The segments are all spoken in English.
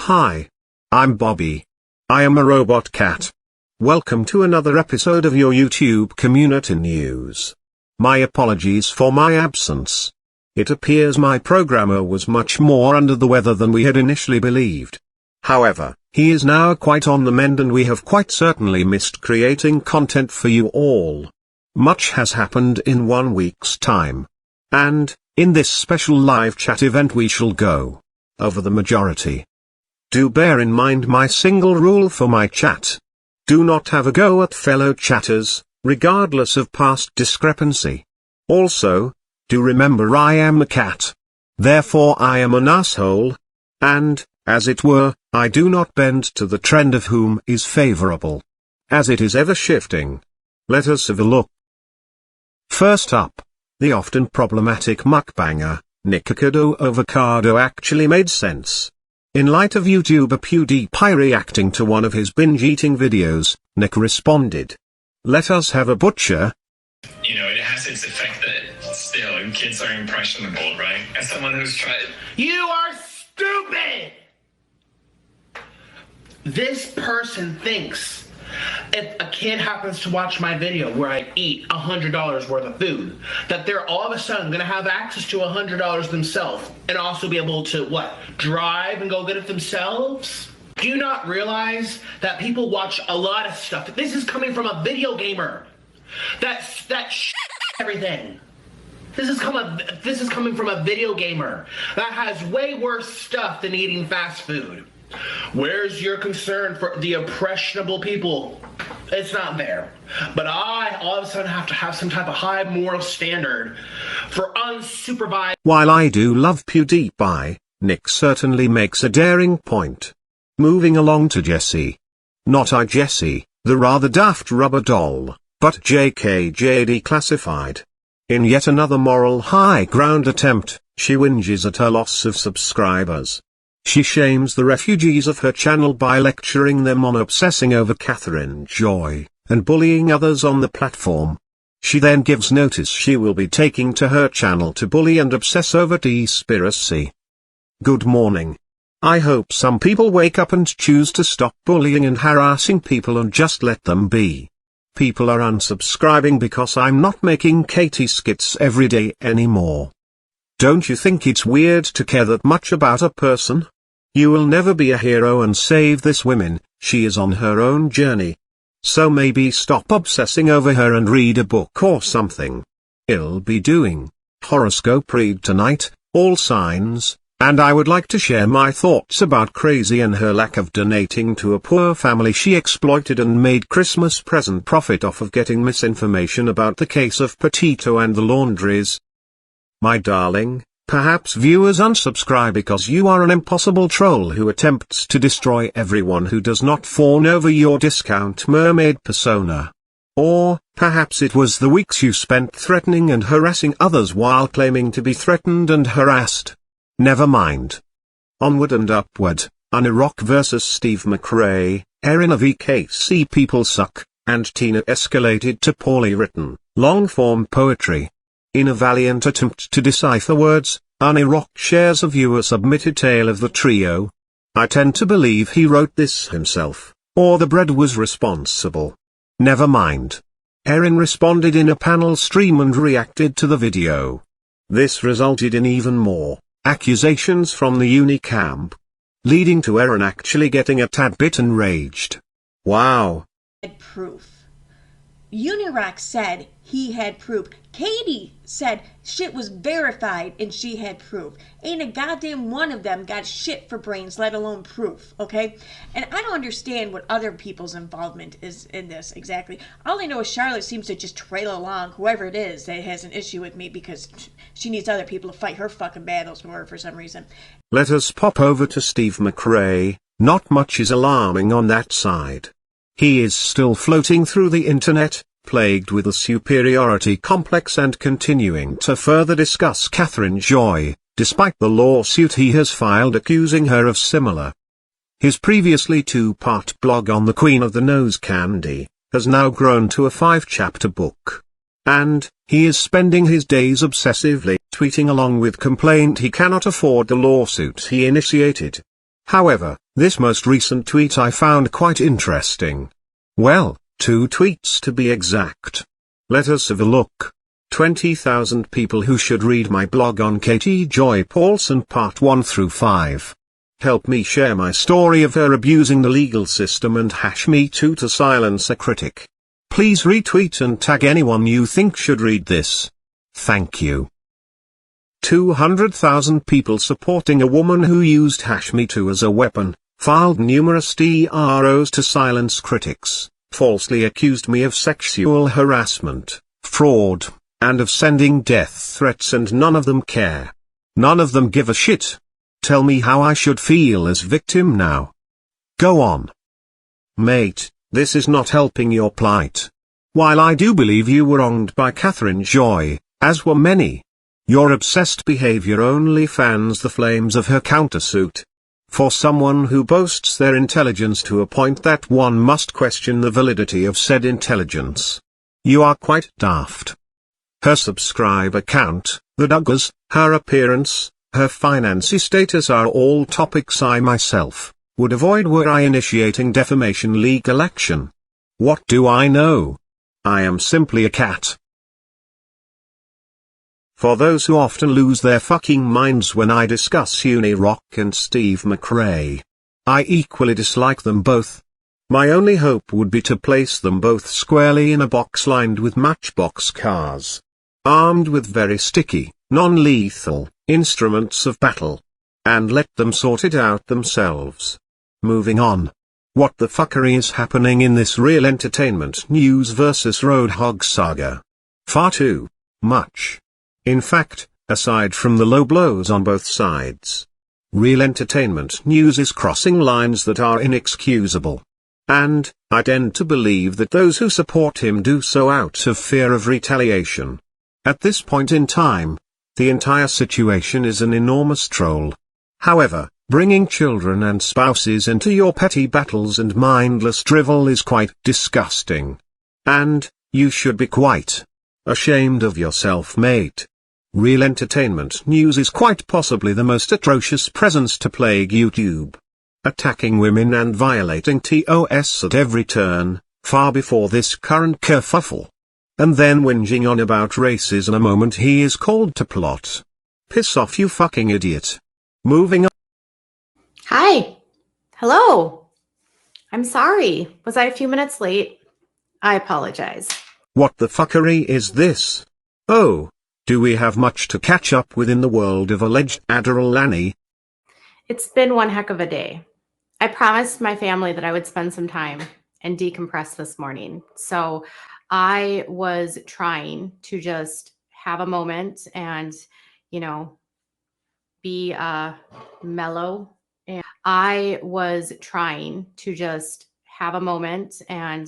Hi. I'm Bobby. I am a robot cat. Welcome to another episode of your YouTube community news. My apologies for my absence. It appears my programmer was much more under the weather than we had initially believed. However, he is now quite on the mend and we have quite certainly missed creating content for you all. Much has happened in 1 week's time. And, in this special live chat event we shall go over the majority. Do bear in mind my single rule for my chat. Do not have a go at fellow chatters, regardless of past discrepancy. Also, do remember I am a cat. Therefore I am an asshole. And, as it were, I do not bend to the trend of whom is favorable. As it is ever shifting. Let us have a look. First up, the often problematic mukbanger, Avocado actually made sense. In light of YouTuber PewDiePie reacting to one of his binge-eating videos, Nick responded, "Let us have a butcher." You know, it has its effect that still kids are impressionable, right? As someone who's tried... You are stupid! This person thinks if a kid happens to watch my video where I eat $100 worth of food, that they're all of a sudden going to have access to $100 themselves and also be able to, what, drive and go get it themselves? Do you not realize that people watch a lot of stuff? This is coming from a video gamer. Everything. This is coming from a video gamer that has way worse stuff than eating fast food. Where's your concern for the impressionable people? It's not there. But I all of a sudden have to have some type of high moral standard for unsupervised. While I do love PewDiePie, Nick certainly makes a daring point. Moving along to Jessi. Not I Jessi, the rather daft rubber doll, but JKJ declassified. In yet another moral high ground attempt, she whinges at her loss of subscribers. She shames the refugees of her channel by lecturing them on obsessing over Catherine Joy, and bullying others on the platform. She then gives notice she will be taking to her channel to bully and obsess over Deespiracy. Good morning. I hope some people wake up and choose to stop bullying and harassing people and just let them be. People are unsubscribing because I'm not making Katie skits every day anymore. Don't you think it's weird to care that much about a person? You will never be a hero and save this woman, she is on her own journey. So maybe stop obsessing over her and read a book or something. I'll be doing horoscope read tonight, all signs, and I would like to share my thoughts about Crazy and her lack of donating to a poor family she exploited and made Christmas present profit off of getting misinformation about the case of Petito and the laundries. My darling, perhaps viewers unsubscribe because you are an impossible troll who attempts to destroy everyone who does not fawn over your discount mermaid persona. Or, perhaps it was the weeks you spent threatening and harassing others while claiming to be threatened and harassed. Never mind. Onward and upward, Unirock vs Steve McRae, Erin of EKC People Suck, and Tina escalated to poorly written, long-form poetry. In a valiant attempt to decipher words, Unirock shares a viewer-submitted tale of the trio. I tend to believe he wrote this himself, or the bread was responsible. Never mind. Erin responded in a panel stream and reacted to the video. This resulted in even more accusations from the uni camp, leading to Erin actually getting a tad bit enraged. Wow. Proof. Unirock said he had proof. Katie said shit was verified and she had proof. Ain't a goddamn one of them got shit for brains, let alone proof, okay? And I don't understand what other people's involvement is in this exactly. All I know is Charlotte seems to just trail along, whoever it is that has an issue with me, because she needs other people to fight her fucking battles for her for some reason. Let us pop over to Steve McRae. Not much is alarming on that side. He is still floating through the internet, plagued with a superiority complex and continuing to further discuss Catherine Joy, despite the lawsuit he has filed accusing her of similar. His previously two-part blog on the Queen of the Nose Candy has now grown to a 5-chapter book. And, he is spending his days obsessively tweeting along with complaint he cannot afford the lawsuit he initiated. However, This most recent tweet I found quite interesting. Well, 2 tweets to be exact. Let us have a look. 20,000 people who should read my blog on Katie Joy Paulson Part 1 through 5. Help me share my story of her abusing the legal system and #me too to silence a critic. Please retweet and tag anyone you think should read this. Thank you. 200,000 people supporting a woman who used #me too as a weapon, filed numerous DROs to silence critics, falsely accused me of sexual harassment, fraud, and of sending death threats, and none of them care. None of them give a shit. Tell me how I should feel as victim now. Go on. Mate, this is not helping your plight. While I do believe you were wronged by Catherine Joy, as were many, your obsessed behavior only fans the flames of her countersuit. For someone who boasts their intelligence to a point that one must question the validity of said intelligence, you are quite daft. Her subscriber count, the Duggars, her appearance, her financial status are all topics I myself would avoid were I initiating defamation legal action. What do I know? I am simply a cat. For those who often lose their fucking minds when I discuss Unirock and Steve McRae, I equally dislike them both. My only hope would be to place them both squarely in a box lined with matchbox cars, armed with very sticky, non-lethal instruments of battle, and let them sort it out themselves. Moving on. What the fuckery is happening in this Real Entertainment News versus Roadhog saga? Far too much. In fact, aside from the low blows on both sides, Real Entertainment News is crossing lines that are inexcusable. And, I tend to believe that those who support him do so out of fear of retaliation. At this point in time, the entire situation is an enormous troll. However, bringing children and spouses into your petty battles and mindless drivel is quite disgusting. And, you should be quite ashamed of yourself, mate. Real Entertainment News is quite possibly the most atrocious presence to plague YouTube. Attacking women and violating TOS at every turn, far before this current kerfuffle. And then whinging on about racism a moment he is called to plot. Piss off, you fucking idiot. Moving on. Hi. Hello. I'm sorry. Was I a few minutes late? I apologize. What the fuckery is this? Oh, do we have much to catch up with in the world of alleged Adderall Annie? It's been one heck of a day. I promised my family that I would spend some time and decompress this morning. So I was trying to just have a moment and, be mellow. And I was trying to just have a moment and,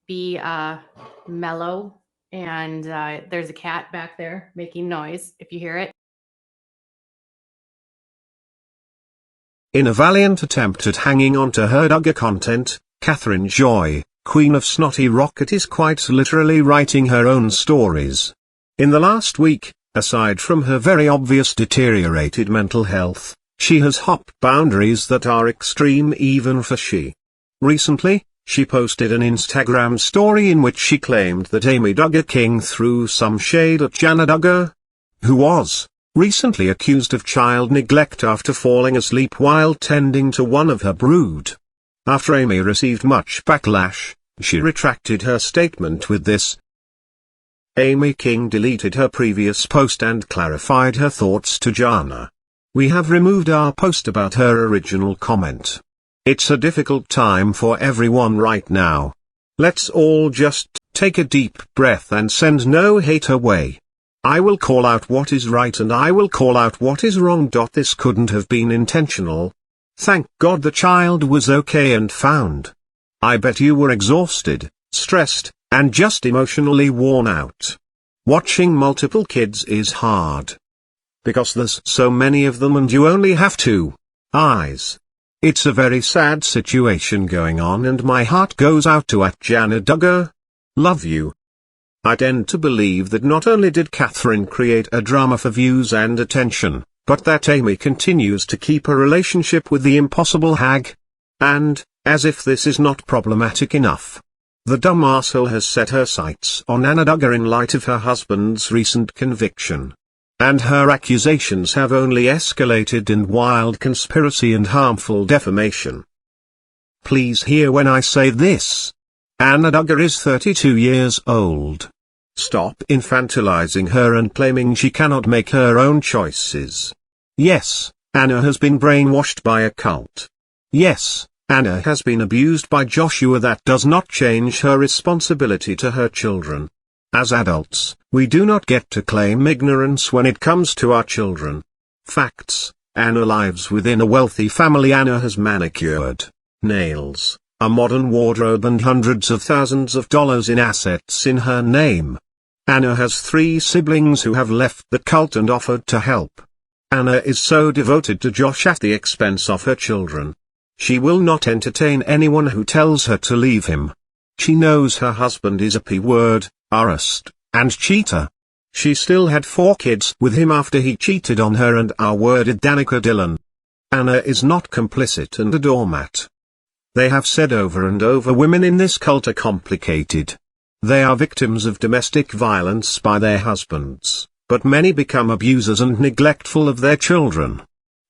be mellow. And there's a cat back there making noise, if you hear it. In a valiant attempt at hanging on to her Duggar content, Catherine Joy, Queen of Snotty Rocket, is quite literally writing her own stories. In the last week, aside from her very obvious deteriorated mental health, she has hopped boundaries that are extreme even for she. Recently, she posted an Instagram story in which she claimed that Amy Duggar King threw some shade at Jana Duggar, who was recently accused of child neglect after falling asleep while tending to one of her brood. After Amy received much backlash, she retracted her statement with this. Amy King deleted her previous post and clarified her thoughts to Jana. We have removed our post about her original comment. It's a difficult time for everyone right now. Let's all just take a deep breath and send no hate her way. I will call out what is right and I will call out what is wrong. This couldn't have been intentional. Thank God the child was okay and found. I bet you were exhausted, stressed, and just emotionally worn out. Watching multiple kids is hard. Because there's so many of them and you only have 2 eyes. It's a very sad situation going on and my heart goes out to Jana Duggar. Love you. I tend to believe that not only did Catherine create a drama for views and attention, but that Amy continues to keep a relationship with the impossible hag. And, as if this is not problematic enough, the dumb arsehole has set her sights on Anna Duggar in light of her husband's recent conviction. And her accusations have only escalated in wild conspiracy and harmful defamation. Please hear when I say this. Anna Duggar is 32 years old. Stop infantilizing her and claiming she cannot make her own choices. Yes, Anna has been brainwashed by a cult. Yes, Anna has been abused by Joshua. That does not change her responsibility to her children. As adults, we do not get to claim ignorance when it comes to our children. Facts: Anna lives within a wealthy family. Anna has manicured, nails, a modern wardrobe and hundreds of thousands of dollars in assets in her name. Anna has 3 siblings who have left the cult and offered to help. Anna is so devoted to Josh at the expense of her children. She will not entertain anyone who tells her to leave him. She knows her husband is a P-word, arrest, and cheater. She still had 4 kids with him after he cheated on her and R-worded Danica Dillon. Anna is not complicit and a doormat. They have said over and over, women in this cult are complicated. They are victims of domestic violence by their husbands, but many become abusers and neglectful of their children.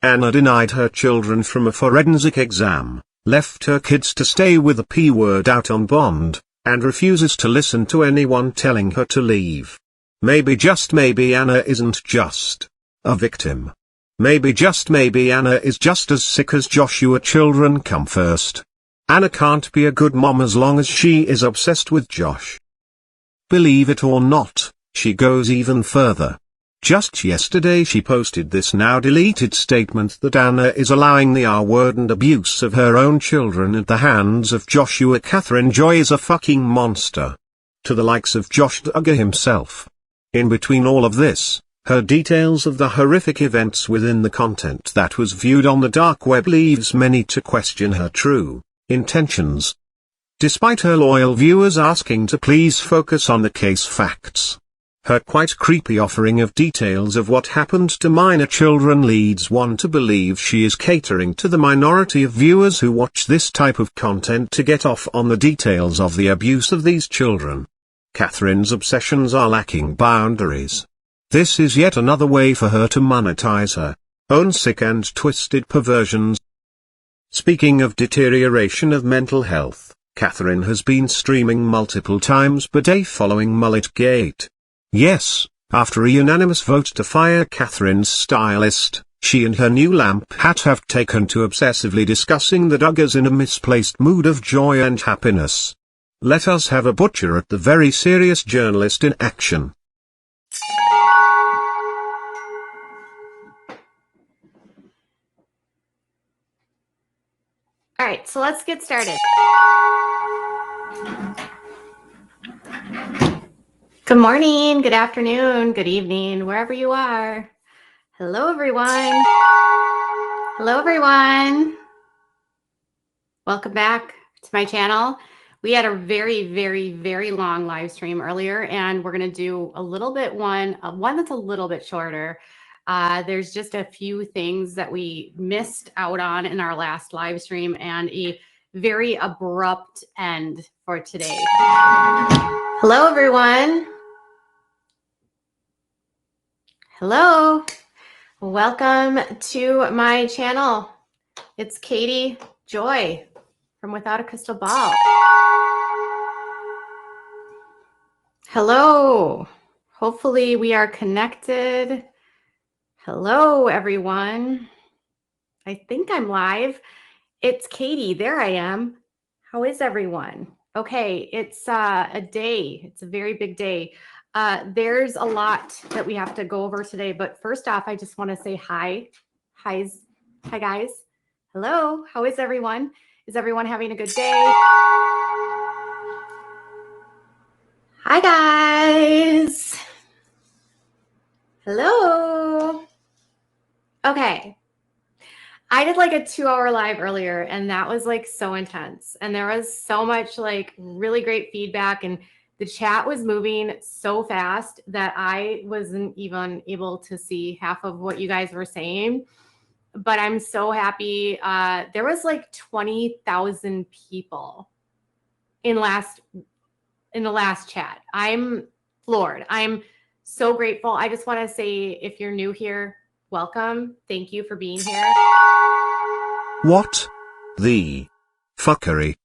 Anna denied her children from a forensic exam, left her kids to stay with the P-word out on bond, and refuses to listen to anyone telling her to leave. Maybe, just maybe, Anna isn't just a victim. Maybe, just maybe, Anna is just as sick as Joshua. Children come first. Anna can't be a good mom as long as she is obsessed with Josh. Believe it or not, she goes even further. Just yesterday she posted this now deleted statement that Anna is allowing the R-word and abuse of her own children at the hands of Joshua. Catherine Joy is a fucking monster. To the likes of Josh Duggar himself. In between all of this, her details of the horrific events within the content that was viewed on the dark web leaves many to question her true intentions. Despite her loyal viewers asking to please focus on the case facts, her quite creepy offering of details of what happened to minor children leads one to believe she is catering to the minority of viewers who watch this type of content to get off on the details of the abuse of these children. Catherine's obsessions are lacking boundaries. This is yet another way for her to monetize her own sick and twisted perversions. Speaking of deterioration of mental health, Catherine has been streaming multiple times per day following Mulletgate. Yes, after a unanimous vote to fire Catherine's stylist, she and her new lamp hat have taken to obsessively discussing the Duggars in a misplaced mood of joy and happiness. Let us have a butcher at the very serious journalist in action. All right, so let's get started. Good morning, good afternoon, good evening, wherever you are. Hello, everyone. Hello, everyone. Welcome back to my channel. We had a very long live stream earlier, and we're going to do a little bit one that's a little bit shorter. There's just a few things that we missed out on in our last live stream and a very abrupt end for today. Hello, everyone. Hello. Welcome to my channel. It's Katie Joy from Without a Crystal Ball. Hello. Hopefully we are connected. Hello, everyone. I think I'm live. It's Katie. There I am. How is everyone? Okay, it's a day. It's a very big day. There's a lot that we have to go over today, but first off, I just want to say hi. Hi, guys. Hello. How is everyone? Is everyone having a good day? Hi, guys. Hello. Okay. I did like a 2-hour live earlier, and that was like so intense. And there was so much like really great feedback, and The chat was moving so fast that I wasn't even able to see half of what you guys were saying. But I'm so happy. There was like 20,000 people in the last chat. I'm floored. I'm so grateful. I just want to say, if you're new here, welcome. Thank you for being here. What the fuckery?